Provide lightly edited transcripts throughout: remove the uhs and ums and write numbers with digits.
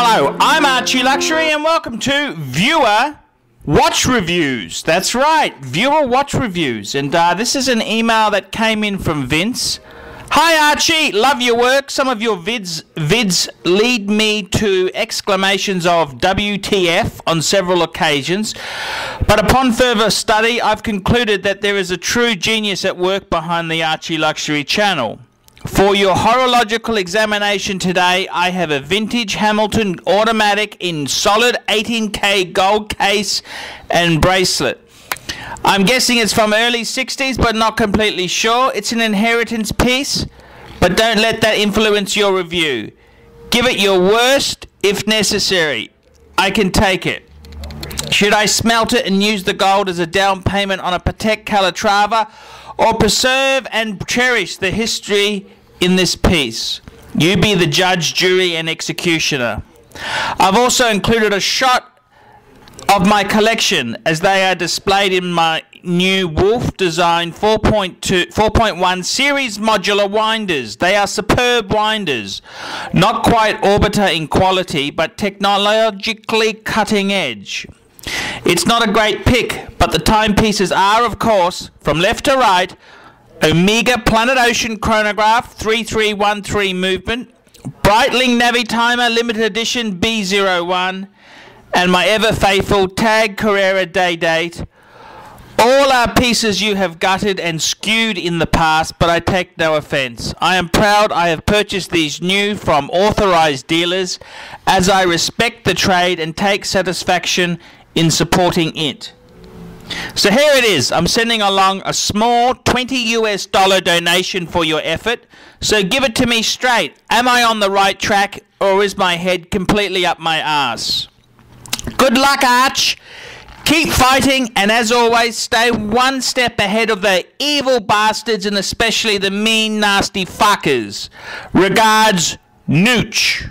Hello, I'm ArchieLuxury and welcome to Viewer Watch Reviews. That's right, Viewer Watch Reviews. And this is an email that came in from Vince. Hi Archie, love your work. Some of your vids lead me to exclamations of WTF on several occasions. But upon further study, I've concluded that there is a true genius at work behind the ArchieLuxury channel. For your horological examination today, I have a vintage Hamilton automatic in solid 18K gold case and bracelet. I'm guessing it's from early 60s, but not completely sure. It's an inheritance piece, but don't let that influence your review. Give it your worst if necessary. I can take it. Should I smelt it and use the gold as a down payment on a Patek Calatrava, or preserve and cherish the history in this piece? You be the judge, jury, and executioner. I've also included a shot of my collection as they are displayed in my new Wolf Design 4.1 series modular winders. They are superb winders, not quite Orbiter in quality, but technologically cutting edge. It's not a great pick, but the timepieces are, of course, from left to right, Omega Planet Ocean chronograph 3313 movement, Breitling Navi Timer limited edition B01, and my ever faithful Tag Carrera day date. All are pieces you have gutted and skewed in the past, but I take no offense. I am proud I have purchased these new from authorized dealers, as I respect the trade and take satisfaction in supporting it. So here it is. I'm sending along a small $20 US donation for your effort. So give it to me straight. Am I on the right track, or is my head completely up my ass? Good luck, Arch. Keep fighting, and as always, stay one step ahead of the evil bastards, and especially the mean, nasty fuckers. Regards, Nooch.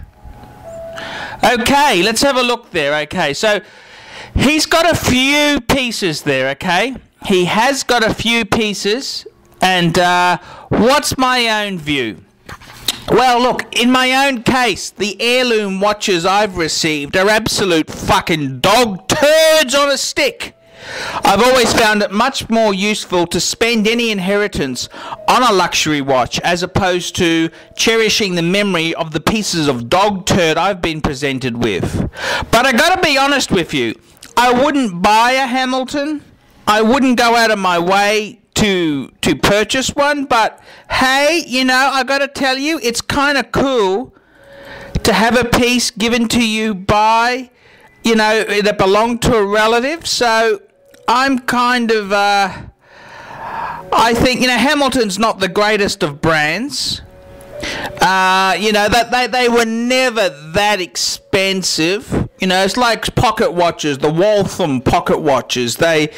Okay, let's have a look there. Okay, so he's got a few pieces there, okay? He has got a few pieces, and what's my own view? Well, look, in my own case, the heirloom watches I've received are absolute fucking dog turds on a stick. I've always found it much more useful to spend any inheritance on a luxury watch as opposed to cherishing the memory of the pieces of dog turd I've been presented with. But I gotta be honest with you, I wouldn't buy a Hamilton. I wouldn't go out of my way to purchase one, but hey, you know, I gotta tell you, it's kind of cool to have a piece given to you by, you know, that belonged to a relative. So I'm kind of I think, you know, Hamilton's not the greatest of brands. You know, that they were never that expensive. You know, it's like pocket watches, the Waltham pocket watches. They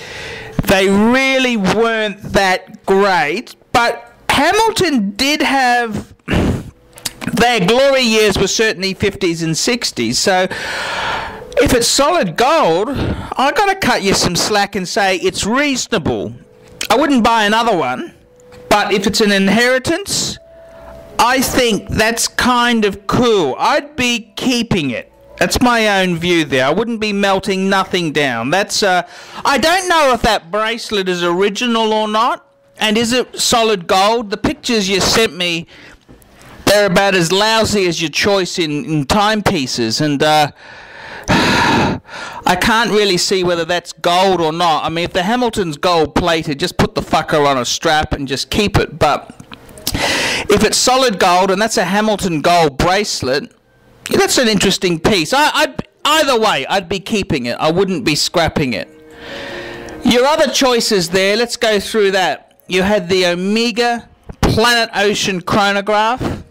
really weren't that great, but Hamilton did have, their glory years were certainly 50s and 60s. So if it's solid gold, I gotta cut you some slack and say it's reasonable. I wouldn't buy another one, but if it's an inheritance, I think that's kind of cool. I'd be keeping it. That's my own view there. I wouldn't be melting nothing down. That's I don't know if that bracelet is original or not, and is it solid gold? The pictures you sent me, they're about as lousy as your choice in timepieces, and I can't really see whether that's gold or not. I mean, if the Hamilton's gold plated, just put the fucker on a strap and just keep it. But if it's solid gold and that's a Hamilton gold bracelet, that's an interesting piece. Either way, I'd be keeping it. I wouldn't be scrapping it. Your other choices there, let's go through that. You had the Omega Planet Ocean chronograph.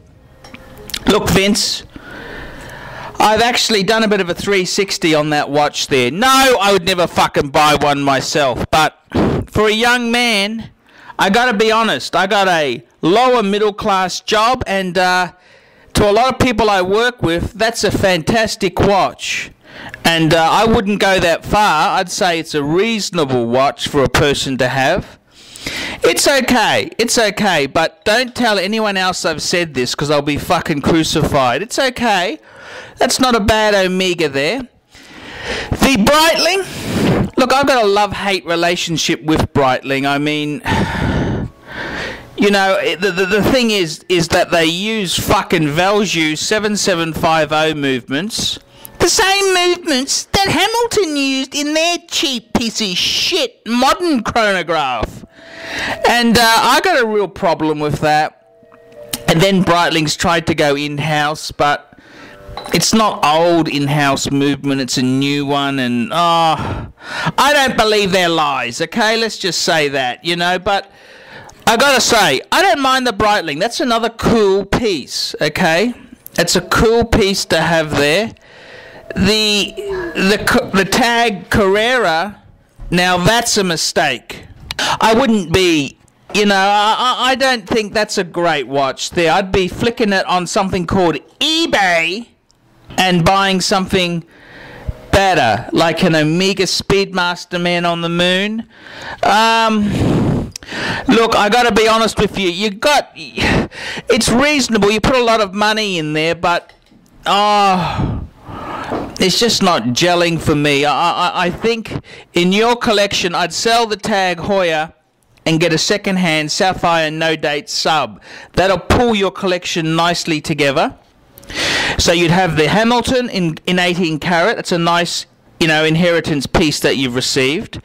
Look, Vince, I've actually done a bit of a 360 on that watch there. No, I would never fucking buy one myself. But for a young man, I gotta be honest, I got a lower middle class job, and to a lot of people I work with, that's a fantastic watch. And I wouldn't go that far. I'd say it's a reasonable watch for a person to have. It's okay, but don't tell anyone else I've said this because I'll be fucking crucified. It's okay. That's not a bad Omega there. The Breitling, look, I've got a love-hate relationship with Breitling. I mean, you know, the thing is that they use fucking Valjoux 7750 movements. The same movements that Hamilton used in their cheap piece of shit modern chronograph. And I got a real problem with that. And then Breitling's tried to go in-house, but it's not old in-house movement, it's a new one, and I don't believe their lies, okay? Let's just say that, you know, but I gotta say, I don't mind the Breitling. That's another cool piece, okay? It's a cool piece to have there. The tag Carrera, now that's a mistake. I wouldn't be, you know, I don't think that's a great watch there. I'd be flicking it on something called eBay and buying something better, like an Omega Speedmaster Man on the Moon. Look, I gotta be honest with you, it's reasonable, you put a lot of money in there, but, it's just not gelling for me. I think in your collection, I'd sell the Tag Heuer and get a second-hand Sapphire no-date sub. That'll pull your collection nicely together. So you'd have the Hamilton in 18 karat. That's a nice, you know, inheritance piece that you've received.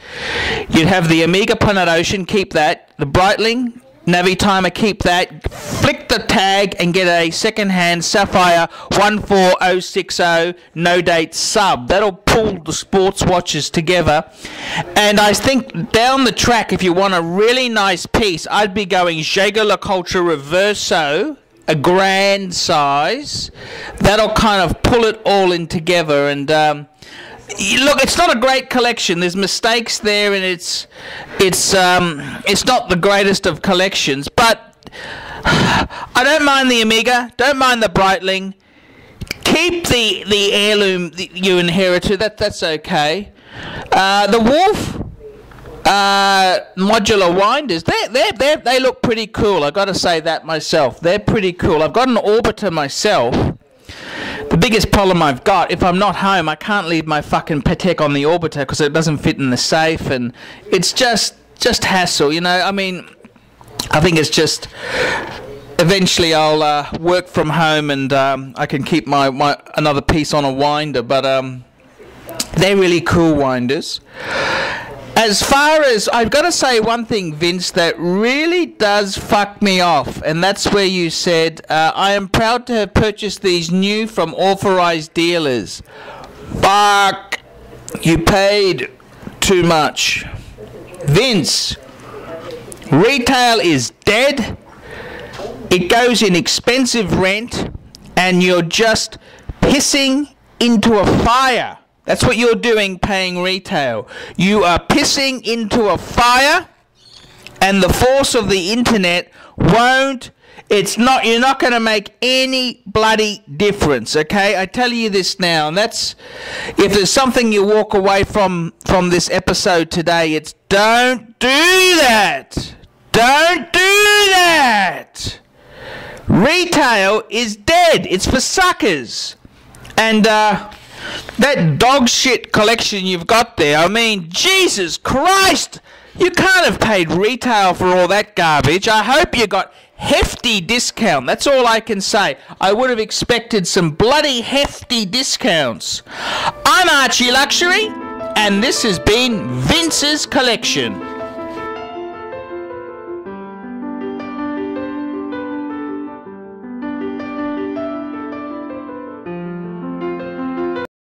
You'd have the Omega Planet Ocean, keep that. The Breitling Navi Timer, keep that. Flick the tag and get a second-hand Sapphire 14060 no-date sub. That'll pull the sports watches together. And I think down the track, if you want a really nice piece, I'd be going Jaeger-LeCoultre Reverso, a grand size. That'll kind of pull it all in together. And look, it's not a great collection. There's mistakes there, and it's not the greatest of collections. But I don't mind the Omega, don't mind the Breitling. Keep the heirloom you inherited. That's okay. The Wolf modular winders, they look pretty cool. I got to say that myself. They're pretty cool. I've got an Orbiter myself. The biggest problem I've got, if I'm not home, I can't leave my fucking Patek on the Orbiter because it doesn't fit in the safe, and it's just hassle, you know. I mean, I think it's just eventually I'll work from home and I can keep my another piece on a winder, but they're really cool winders. As far as, I've got to say one thing, Vince, that really does fuck me off, and that's where you said, I am proud to have purchased these new from authorized dealers. Fuck, you paid too much. Vince, retail is dead, it goes in expensive rent, and you're just pissing into a fire. That's what you're doing paying retail. You are pissing into a fire, and the force of the internet won't, you're not going to make any bloody difference, okay? I tell you this now, and that's, if there's something you walk away from this episode today, it's don't do that. Don't do that. Retail is dead. It's for suckers. And, that dog shit collection you've got there, I mean, Jesus Christ, you can't have paid retail for all that garbage. I hope you got hefty discount. That's all I can say. I would have expected some bloody hefty discounts. I'm ArchieLuxury, and this has been Vince's Collection.